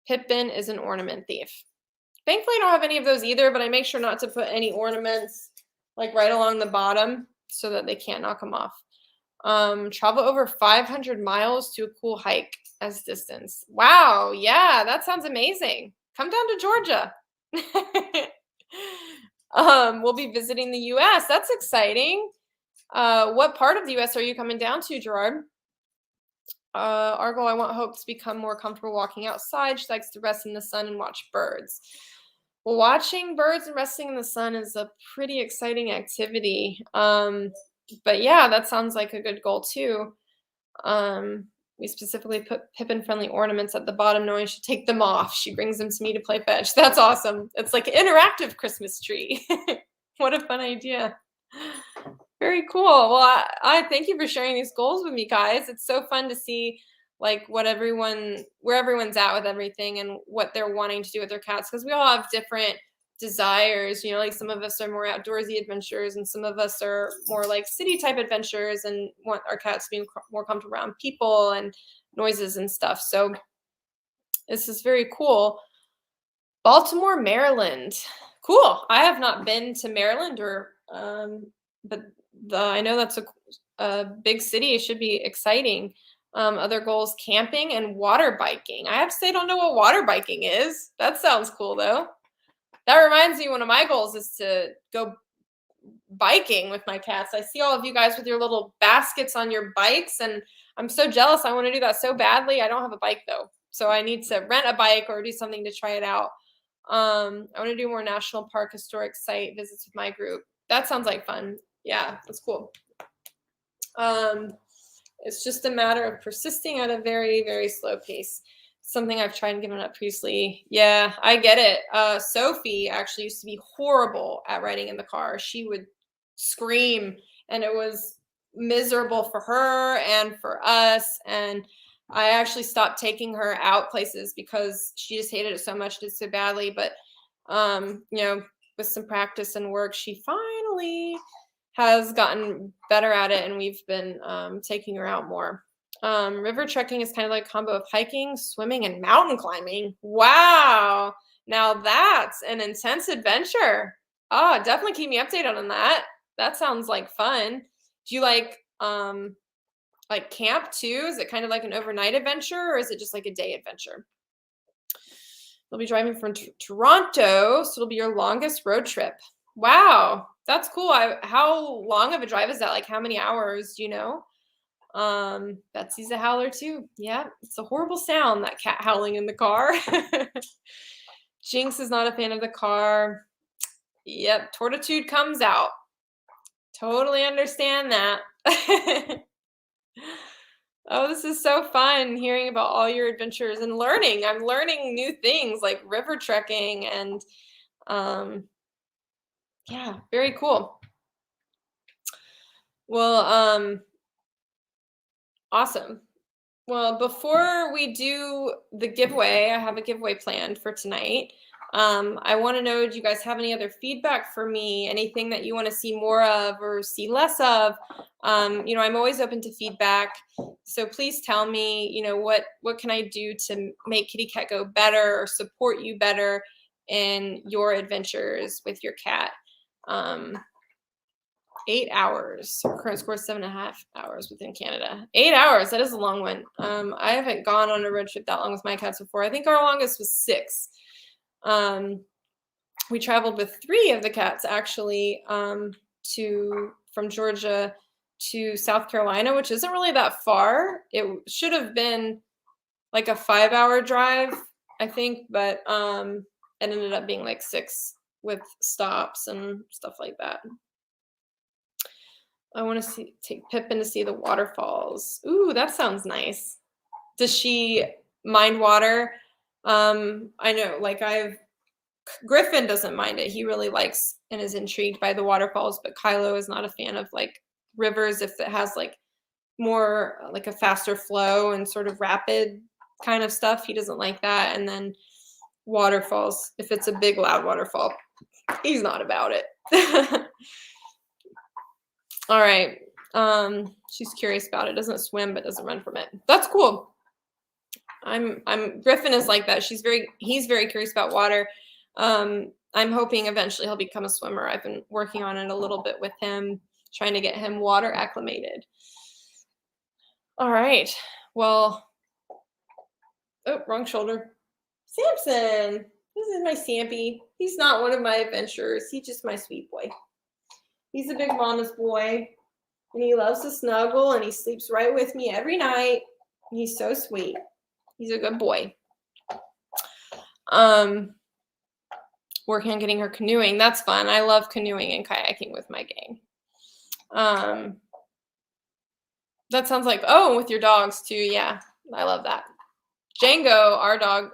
Pippin is an ornament thief. Thankfully, I don't have any of those either, but I make sure not to put any ornaments like right along the bottom so that they can't knock them off. Travel over 500 miles to a cool hike as distance. Wow. Yeah, that sounds amazing. Come down to Georgia. We'll be visiting the U.S. That's exciting. What part of the U.S. are you coming down to, Gerard? Argo, I want Hope to become more comfortable walking outside. She likes to rest in the sun and watch birds. Well, watching birds and resting in the sun is a pretty exciting activity. But yeah, that sounds like a good goal too. We specifically put Pippin-friendly ornaments at the bottom, knowing she take them off. She brings them to me to play fetch. That's awesome. It's like an interactive Christmas tree. What a fun idea. Very cool. Well, I thank you for sharing these goals with me, guys. It's so fun to see like where everyone's at with everything and what they're wanting to do with their cats, because we all have different desires. You know, like some of us are more outdoorsy adventurers, and some of us are more like city type adventures and want our cats to be more comfortable around people and noises and stuff. So this is very cool. Baltimore, Maryland. Cool. I have not been to Maryland, but I know that's a big city. It should be exciting. Other goals, camping and water biking. I have to say I don't know what water biking is. That sounds cool though. That reminds me, one of my goals is to go biking with my cats. I see all of you guys with your little baskets on your bikes, and I'm so jealous. I want to do that so badly. I don't have a bike though, so I need to rent a bike or do something to try it out. I want to do more national park historic site visits with my group. That sounds like fun. Yeah, that's cool. It's just a matter of persisting at a very, very slow pace. Something I've tried and given up previously. Yeah, I get it. Sophie actually used to be horrible at riding in the car. She would scream, and it was miserable for her and for us. And I actually stopped taking her out places because she just hated it so much, did so badly. But with some practice and work, she finally has gotten better at it, and we've been taking her out more. River trekking is kind of like a combo of hiking, swimming, and mountain climbing. Wow. Now that's an intense adventure. Oh, definitely keep me updated on that. That sounds like fun. Do you like camp too? Is it kind of like an overnight adventure, or is it just like a day adventure? You'll be driving from Toronto, so it'll be your longest road trip. Wow, that's cool. How long of a drive is that? Like how many hours, do you know? Betsy's a howler too. Yeah, it's a horrible sound, that cat howling in the car. Jinx is not a fan of the car. Yep, Tortitude comes out. Totally understand that. Oh, this is so fun hearing about all your adventures and learning. I'm learning new things like river trekking and yeah, very cool. Well, awesome. Well, before we do the giveaway, I have a giveaway planned for tonight. I want to know, do you guys have any other feedback for me? Anything that you want to see more of or see less of? I'm always open to feedback. So please tell me, what can I do to make KittyCatGO better or support you better in your adventures with your cat? 8 hours. Current score is 7.5 hours within Canada. 8 hours. That is a long one. I haven't gone on a road trip that long with my cats before. I think our longest was 6. We traveled with 3 of the cats actually from Georgia to South Carolina, which isn't really that far. It should have been like a 5-hour drive, I think, but it ended up being like 6 with stops and stuff like that. I want to take Pippin to see the waterfalls. Ooh, that sounds nice. Does she mind water? I know, Griffin doesn't mind it. He really likes and is intrigued by the waterfalls, but Kylo is not a fan of like rivers if it has like more like a faster flow and sort of rapid kind of stuff. He doesn't like that. And then waterfalls, if it's a big loud waterfall, he's not about it. All right. She's curious about it. Doesn't swim, but doesn't run from it. That's cool. Griffin is like that. He's very curious about water. I'm hoping eventually he'll become a swimmer. I've been working on it a little bit with him, trying to get him water acclimated. All right. Well, oh, wrong shoulder. Samson. This is my Sampy. He's not one of my adventurers. He's just my sweet boy. He's a big mama's boy, and he loves to snuggle, and he sleeps right with me every night. He's so sweet. He's a good boy. Working on getting her canoeing. That's fun. I love canoeing and kayaking with my gang. That sounds like, oh, with your dogs too. Yeah, I love that. Django, our dog,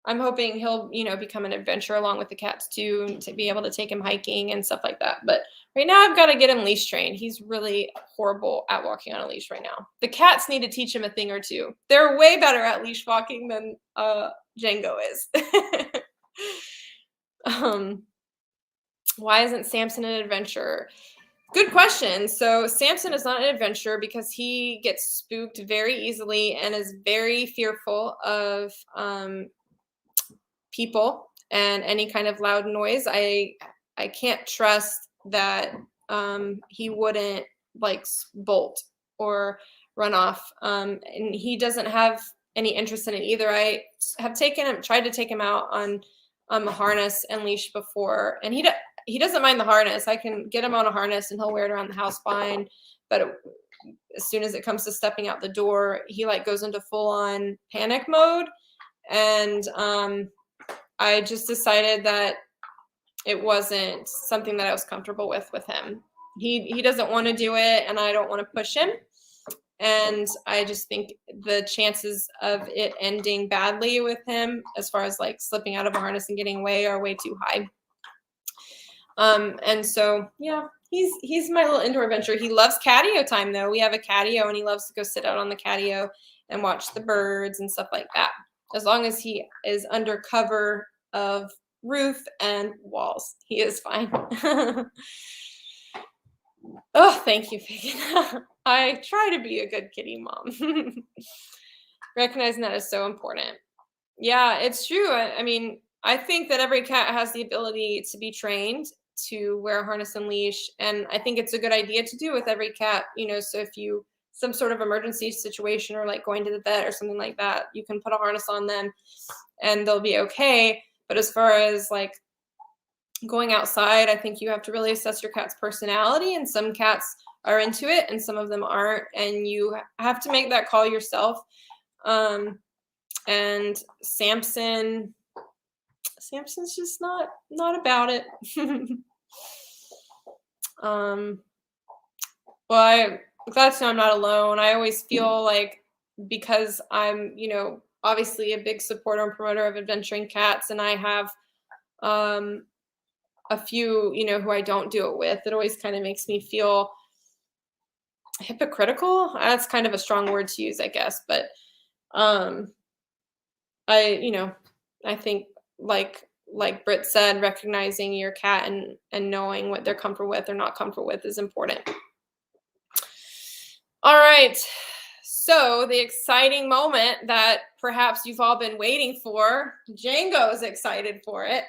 I'm hoping he'll, become an adventurer along with the cats too, to be able to take him hiking and stuff like that. But right now I've got to get him leash trained. He's really horrible at walking on a leash right now. The cats need to teach him a thing or two. They're way better at leash walking than Django is. Why isn't Samson an adventurer? Good question. So Samson is not an adventurer because he gets spooked very easily and is very fearful of people and any kind of loud noise. I can't trust that he wouldn't bolt or runoff. And he doesn't have any interest in it either. I have tried to take him out on a harness and leash before, and he doesn't mind the harness. I can get him on a harness and he'll wear it around the house fine. But as soon as it comes to stepping out the door, he like goes into full on panic mode. And I just decided that it wasn't something that I was comfortable with him. He doesn't want to do it, and I don't want to push him. And I just think the chances of it ending badly with him, as far as like slipping out of a harness and getting away, are way too high. And so, yeah, he's my little indoor adventure. He loves catio time, though. We have a catio, and he loves to go sit out on the catio and watch the birds and stuff like that. As long as he is under cover of roof and walls, he is fine. Oh, thank you, Fagan. I try to be a good kitty mom. Recognizing that is so important. Yeah, it's true. I mean, I think that every cat has the ability to be trained to wear a harness and leash. And I think it's a good idea to do with every cat, you know, so if you, some sort of emergency situation or like going to the vet or something like that, you can put a harness on them and they'll be okay. But as far as like going outside, I think you have to really assess your cat's personality, and some cats are into it and some of them aren't, and you have to make that call yourself. And Samson's just not about it. Well, I'm glad to know I'm not alone. I always feel like, because I'm, you know, obviously a big supporter and promoter of adventuring cats, and I have a few, you know, who I don't do it with, it always kind of makes me feel hypocritical. That's kind of a strong word to use, I guess, but I think like Britt said, recognizing your cat and knowing what they're comfortable with or not comfortable with is important. All right. So the exciting moment that perhaps you've all been waiting for, Django's excited for it,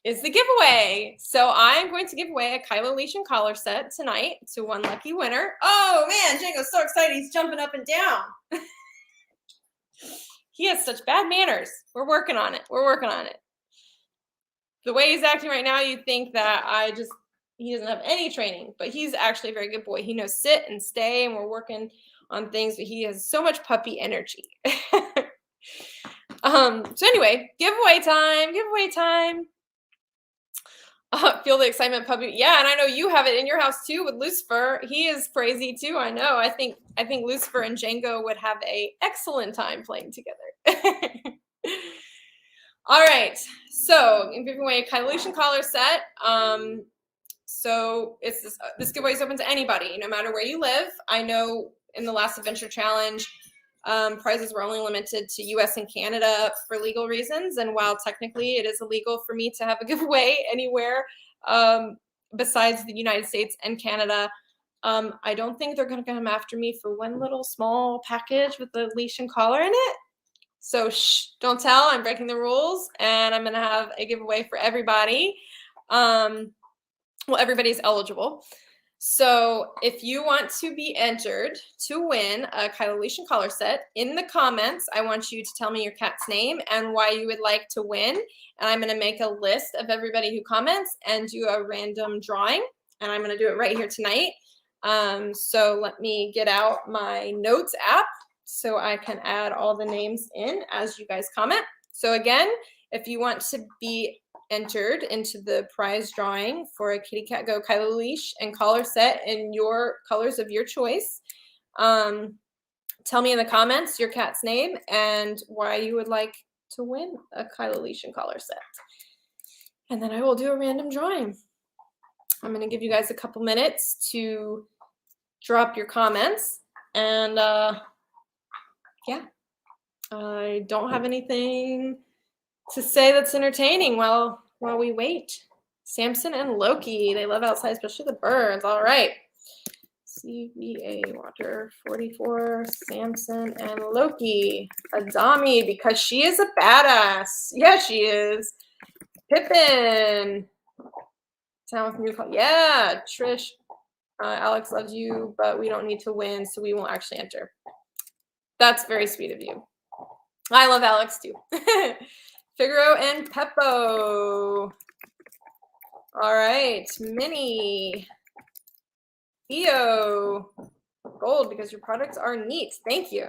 is the giveaway. So I'm going to give away a Kylo leash and collar set tonight to one lucky winner. Oh man, Django's so excited. He's jumping up and down. He has such bad manners. We're working on it. The way he's acting right now, you'd think that he doesn't have any training, but he's actually a very good boy. He knows sit and stay, and we're working on things, but he has so much puppy energy. So anyway, giveaway time. Feel the excitement, puppy. Yeah, and I know you have it in your house too with Lucifer. He is crazy too. I know. I think Lucifer and Django would have an excellent time playing together. All right. So I'm giving away a Kylo leash and collar set. So it's this giveaway is open to anybody, no matter where you live. I know in the last adventure challenge, prizes were only limited to US and Canada for legal reasons. And while technically it is illegal for me to have a giveaway anywhere besides the United States and Canada, I don't think they're going to come after me for one little small package with a leash and collar in it. So shh, don't tell. I'm breaking the rules, and I'm going to have a giveaway for everybody. Well, everybody's eligible. So if you want to be entered to win a Kylo leash and collar set, in the comments, I want you to tell me your cat's name and why you would like to win. And I'm going to make a list of everybody who comments and do a random drawing. And I'm going to do it right here tonight. So let me get out my notes app so I can add all the names in as you guys comment. So again, if you want to be entered into the prize drawing for a KittyCatGO Kylo leash and collar set in your colors of your choice, tell me in the comments your cat's name and why you would like to win a Kylo leash and collar set. And then I will do a random drawing. I'm going to give you guys a couple minutes to drop your comments. And yeah, I don't have anything to say that's entertaining while we wait. Samson and Loki, they live outside, especially the birds. All right. CVA Water 44, Samson and Loki. Adami, because she is a badass. Yeah, she is. Pippin. Town with new call. Yeah, Trish. Alex loves you, but we don't need to win, so we won't actually enter. That's very sweet of you. I love Alex too. Figaro and Peppo. All right, Minnie. Theo. Gold, because your products are neat. Thank you.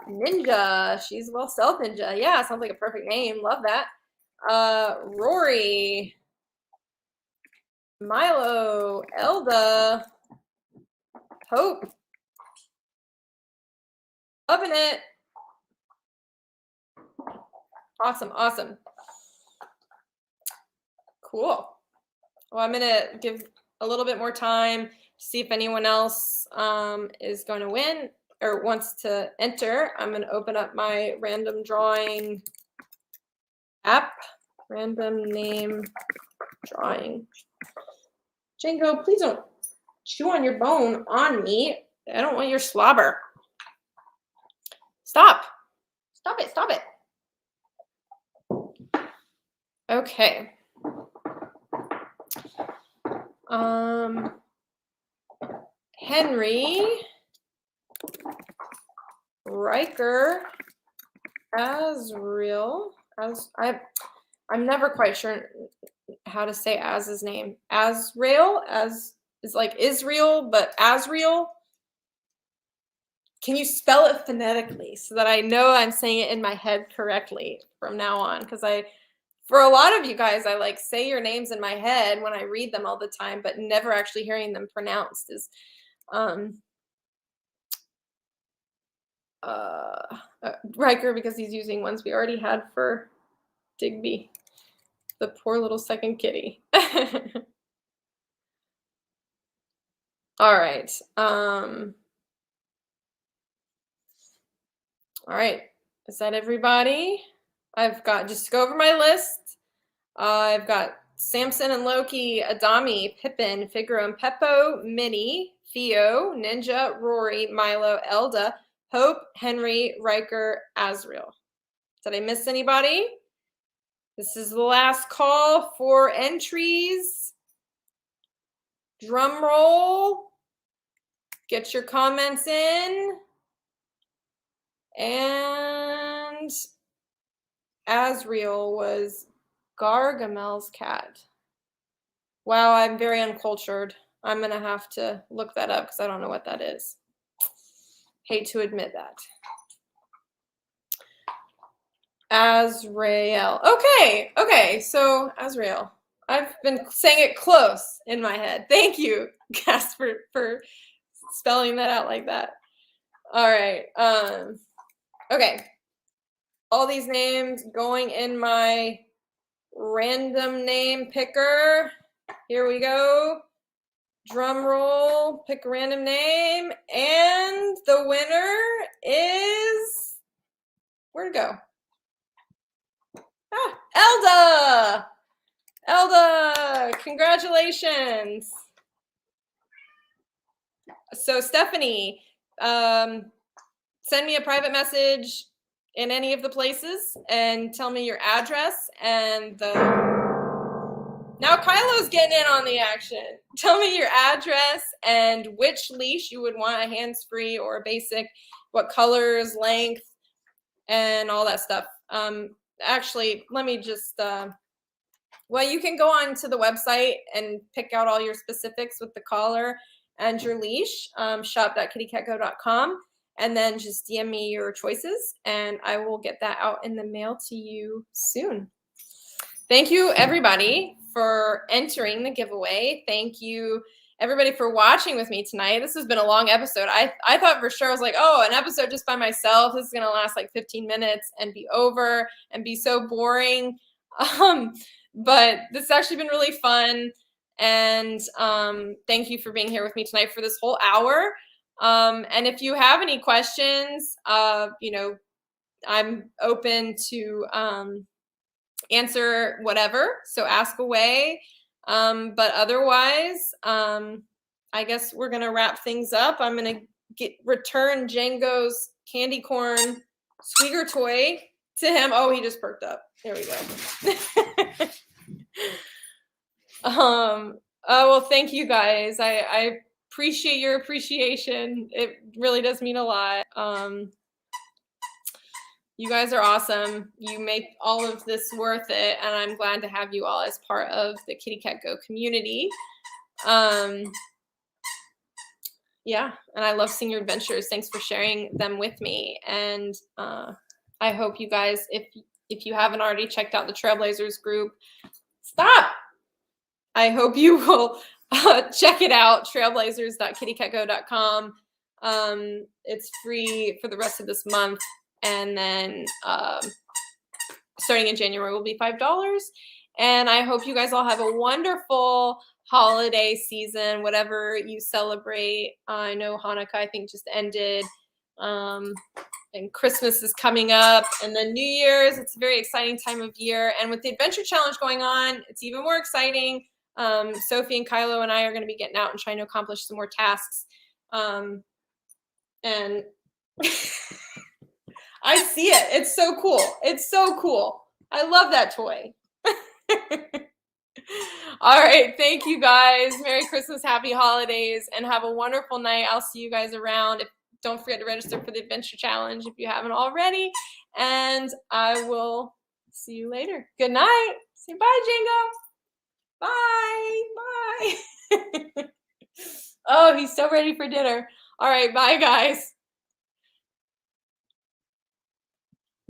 Ninja. She's well stealth ninja. Yeah, sounds like a perfect name. Love that. Rory. Milo. Elda. Hope. Loving it. Awesome, awesome. Cool. Well, I'm gonna give a little bit more time to see if anyone else is going to win or wants to enter. I'm gonna open up my random drawing app. Random name drawing. Django, please don't chew on your bone on me. I don't want your slobber. Stop. Stop it. Stop it. Okay. Henry, Riker, Azriel. I'm never quite sure how to say Az's name. Azrael, as is like Israel, but Azriel. Can you spell it phonetically so that I know I'm saying it in my head correctly from now on? Because for a lot of you guys, I like say your names in my head when I read them all the time, but never actually hearing them pronounced is Riker, because he's using ones we already had for Digby, the poor little second kitty. All right. All right. Is that everybody? I've got, just to go over my list, I've got Samson and Loki, Adami, Pippin, Figaro and Peppo, Minnie, Theo, Ninja, Rory, Milo, Elda, Hope, Henry, Riker, Azriel. Did I miss anybody? This is the last call for entries. Drum roll. Get your comments in. And Azriel was Gargamel's cat. Wow, I'm very uncultured. I'm going to have to look that up because I don't know what that is. Hate to admit that. Azrael. Okay, so Azrael. I've been saying it close in my head. Thank you, Casper, for spelling that out like that. All right. Okay. All these names going in my random name picker. Here we go. Drum roll, pick a random name, and the winner is, where'd it go? Elda, congratulations. So Stephanie, send me a private message in any of the places and tell me your address and now Kylo's getting in on the action. Tell me your address and which leash you would want, a hands-free or a basic, what colors, length, and all that stuff. Actually, let me just, well, you can go on to the website and pick out all your specifics with the collar and your leash, shop.kittycatgo.com, and then just DM me your choices, and I will get that out in the mail to you soon. Thank you, everybody, for entering the giveaway. Thank you, everybody, for watching with me tonight. This has been a long episode. I thought for sure, I was like, oh, an episode just by myself. This is going to last like 15 minutes and be over and be so boring. But this has actually been really fun. And thank you for being here with me tonight for this whole hour. And if you have any questions, you know, I'm open to answer whatever, so ask away. But otherwise, I guess we're gonna wrap things up. I'm gonna return Django's candy corn squeaker toy to him. Oh, he just perked up. There we go. Oh, well, thank you guys. I appreciate your appreciation. It really does mean a lot. You guys are awesome. You make all of this worth it, and I'm glad to have you all as part of the KittyCatGO community. Yeah, and I love seeing your adventures. Thanks for sharing them with me. And I hope you guys, if you haven't already checked out the Trailblazers group, stop. I hope you will check it out, trailblazers.kittycatgo.com. It's free for the rest of this month. And then starting in January will be $5. And I hope you guys all have a wonderful holiday season, whatever you celebrate. I know Hanukkah, I think, just ended. And Christmas is coming up. And then New Year's, it's a very exciting time of year. And with the Adventure Challenge going on, it's even more exciting. Sophie and Kylo and I are going to be getting out and trying to accomplish some more tasks. And I see it. It's so cool. It's so cool. I love that toy. All right. Thank you, guys. Merry Christmas, happy holidays, and have a wonderful night. I'll see you guys around. Don't forget to register for the Adventure Challenge if you haven't already. And I will see you later. Good night. Say bye, Django. Bye. Bye. Oh, he's so ready for dinner. All right. Bye, guys.